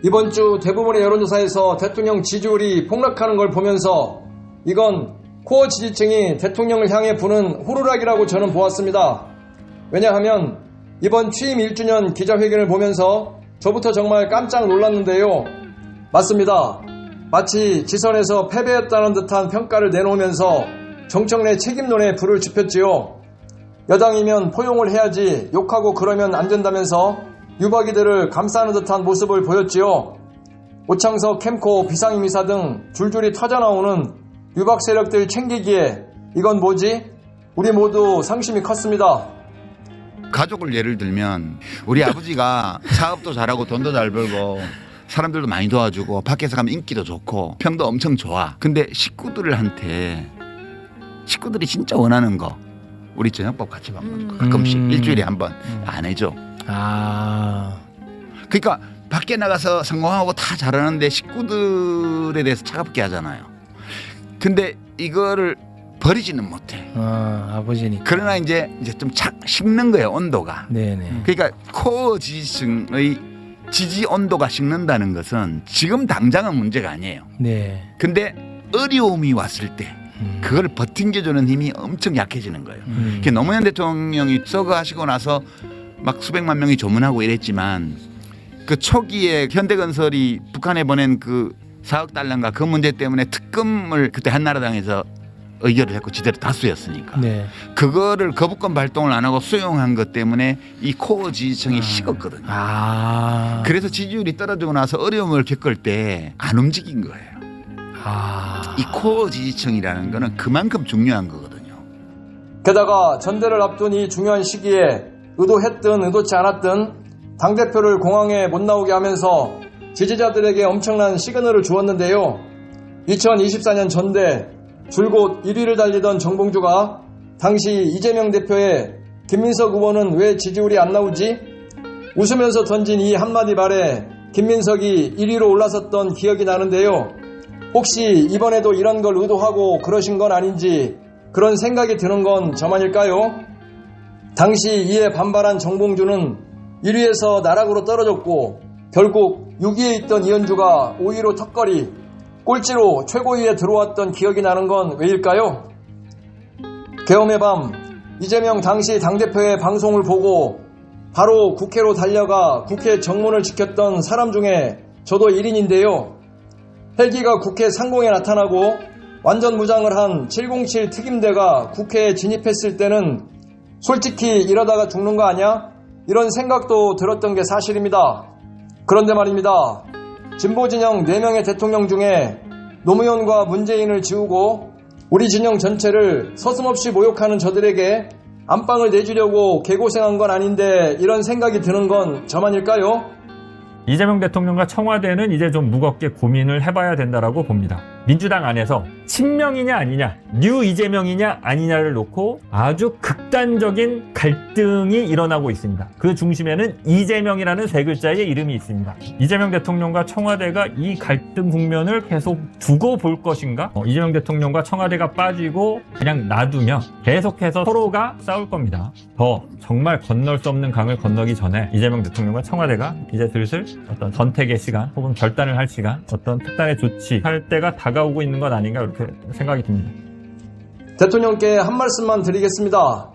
이번 주 대부분의 여론조사에서 대통령 지지율이 폭락하는 걸 보면서 이건 코어 지지층이 대통령을 향해 부는 호루라기라고 저는 보았습니다. 왜냐하면 이번 취임 1주년 기자회견을 보면서 저부터 정말 깜짝 놀랐는데요. 맞습니다. 마치 지선에서 패배했다는 듯한 평가를 내놓으면서 정청래 책임론에 불을 지폈지요. 여당이면 포용을 해야지 욕하고 그러면 안 된다면서 유박이들을 감싸는 듯한 모습을 보였지요. 오창석, 캠코, 비상임이사 등 줄줄이 터져나오는 유박 세력들 챙기기에 이건 뭐지? 우리 모두 상심이 컸습니다. 가족을 예를 들면 우리 아버지가 사업도 잘하고 돈도 잘 벌고 사람들도 많이 도와주고 밖에서 가면 인기도 좋고 평도 엄청 좋아. 근데 식구들이 진짜 원하는 거 우리 저녁밥 같이 먹는 거 가끔씩 일주일에 한 번 안 해줘. 그러니까 밖에 나가서 성공하고 다 잘하는데 식구들에 대해서 차갑게 하잖아요. 근데 이거를 버리지는 못해. 아버지니까. 그러나 이제 좀 식는 거예요, 온도가. 네네. 그러니까 코어 지지층의 지지 온도가 식는다는 것은 지금 당장은 문제가 아니에요. 네. 근데 어려움이 왔을 때 그걸 버팅겨주는 힘이 엄청 약해지는 거예요. 노무현 대통령이 서거하시고 나서 막 수백만 명이 조문하고 이랬지만 그 초기에 현대건설이 북한에 보낸 그 4억 달러인가 그 문제 때문에 특검을 그때 한나라당에서 의결을 했고 지대로 다수였으니까 네. 그거를 거부권 발동을 안 하고 수용한 것 때문에 이 코어 지지층이 식었거든요. 그래서 지지율이 떨어지고 나서 어려움을 겪을 때 안 움직인 거예요. 이 코어 지지층이라는 거는 그만큼 중요한 거거든요. 게다가 전대를 앞둔 이 중요한 시기에 의도했든 의도치 않았든 당대표를 공항에 못 나오게 하면서 지지자들에게 엄청난 시그널을 주었는데요. 2024년 전대 줄곧 1위를 달리던 정봉주가 당시 이재명 대표의 김민석 의원은 왜 지지율이 안 나오지? 웃으면서 던진 이 한마디 말에 김민석이 1위로 올라섰던 기억이 나는데요. 혹시 이번에도 이런 걸 의도하고 그러신 건 아닌지 그런 생각이 드는 건 저만일까요? 당시 이에 반발한 정봉주는 1위에서 나락으로 떨어졌고 결국 6위에 있던 이현주가 5위로 턱걸이 꼴찌로 최고위에 들어왔던 기억이 나는 건 왜일까요? 계엄의 밤 이재명 당시 당대표의 방송을 보고 바로 국회로 달려가 국회 정문을 지켰던 사람 중에 저도 1인인데요. 헬기가 국회 상공에 나타나고 완전 무장을 한 707 특임대가 국회에 진입했을 때는 솔직히 이러다가 죽는 거 아니야? 이런 생각도 들었던 게 사실입니다. 그런데 말입니다. 진보진영 4명의 대통령 중에 노무현과 문재인을 지우고 우리 진영 전체를 서슴없이 모욕하는 저들에게 안방을 내주려고 개고생한 건 아닌데 이런 생각이 드는 건 저만일까요? 이재명 대통령과 청와대는 이제 좀 무겁게 고민을 해봐야 된다라고 봅니다. 민주당 안에서 친명이냐 아니냐, 뉴 이재명이냐 아니냐를 놓고 아주 극단적인 갈등이 일어나고 있습니다. 그 중심에는 이재명이라는 세 글자의 이름이 있습니다. 이재명 대통령과 청와대가 이 갈등 국면을 계속 두고 볼 것인가? 이재명 대통령과 청와대가 빠지고 그냥 놔두면 계속해서 서로가 싸울 겁니다. 더 정말 건널 수 없는 강을 건너기 전에 이재명 대통령과 청와대가 이제 슬슬 어떤 선택의 시간 혹은 결단을 할 시간, 어떤 특단의 조치할 때가 다가오고 있는 것 아닌가 이렇게 생각이 듭니다. 대통령께 한 말씀만 드리겠습니다.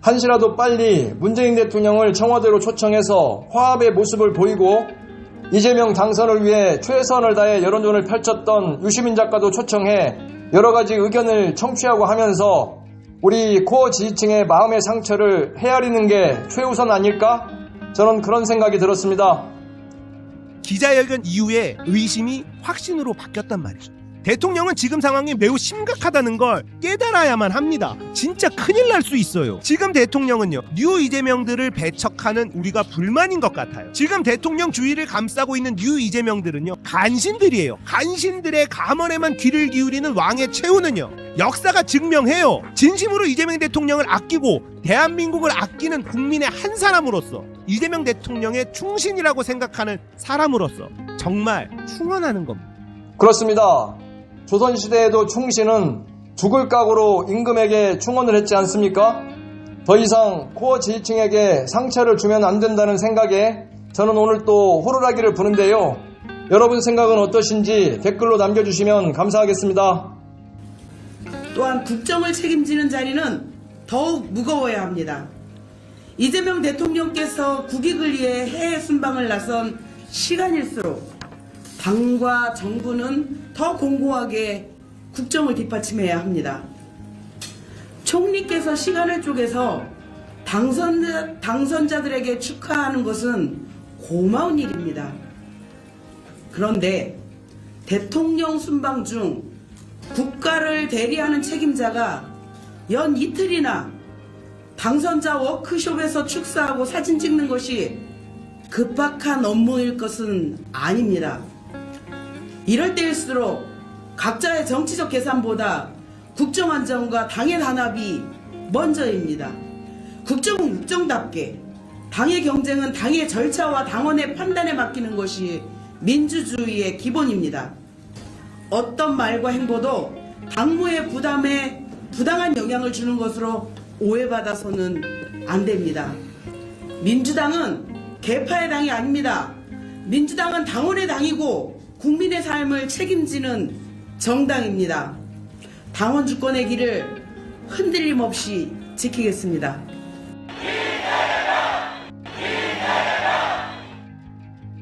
한시라도 빨리 문재인 대통령을 청와대로 초청해서 화합의 모습을 보이고 이재명 당선을 위해 최선을 다해 여론전을 펼쳤던 유시민 작가도 초청해 여러 가지 의견을 청취하고 하면서 우리 코어 지지층의 마음의 상처를 헤아리는 게 최우선 아닐까? 저는 그런 생각이 들었습니다. 기자회견 이후에 의심이 확신으로 바뀌었단 말이죠. 대통령은 지금 상황이 매우 심각하다는 걸 깨달아야만 합니다. 진짜 큰일 날 수 있어요. 지금 대통령은요, 뉴 이재명들을 배척하는 우리가 불만인 것 같아요. 지금 대통령 주위를 감싸고 있는 뉴 이재명들은요, 간신들이에요. 간신들의 감언에만 귀를 기울이는 왕의 최후는요, 역사가 증명해요. 진심으로 이재명 대통령을 아끼고 대한민국을 아끼는 국민의 한 사람으로서, 이재명 대통령의 충신이라고 생각하는 사람으로서 정말 충원하는 겁니다. 그렇습니다. 조선시대에도 충신은 죽을 각오로 임금에게 충원을 했지 않습니까? 더 이상 코어 지지층에게 상처를 주면 안 된다는 생각에 저는 오늘 또 호루라기를 부는데요. 여러분 생각은 어떠신지 댓글로 남겨주시면 감사하겠습니다. 또한 국정을 책임지는 자리는 더욱 무거워야 합니다. 이재명 대통령께서 국익을 위해 해외 순방을 나선 시간일수록 당과 정부는 더 공고하게 국정을 뒷받침해야 합니다. 총리께서 시간을 쪼개서 당선자들에게 축하하는 것은 고마운 일입니다. 그런데 대통령 순방 중 국가를 대리하는 책임자가 연 이틀이나 당선자 워크숍에서 축사하고 사진 찍는 것이 급박한 업무일 것은 아닙니다. 이럴 때일수록 각자의 정치적 계산보다 국정 안정과 당의 단합이 먼저입니다. 국정은 국정답게, 당의 경쟁은 당의 절차와 당원의 판단에 맡기는 것이 민주주의의 기본입니다. 어떤 말과 행보도 당무의 부담에 부당한 영향을 주는 것으로 오해받아서는 안 됩니다. 민주당은 계파의 당이 아닙니다. 민주당은 당원의 당이고 국민의 삶을 책임지는 정당입니다. 당원 주권의 길을 흔들림 없이 지키겠습니다.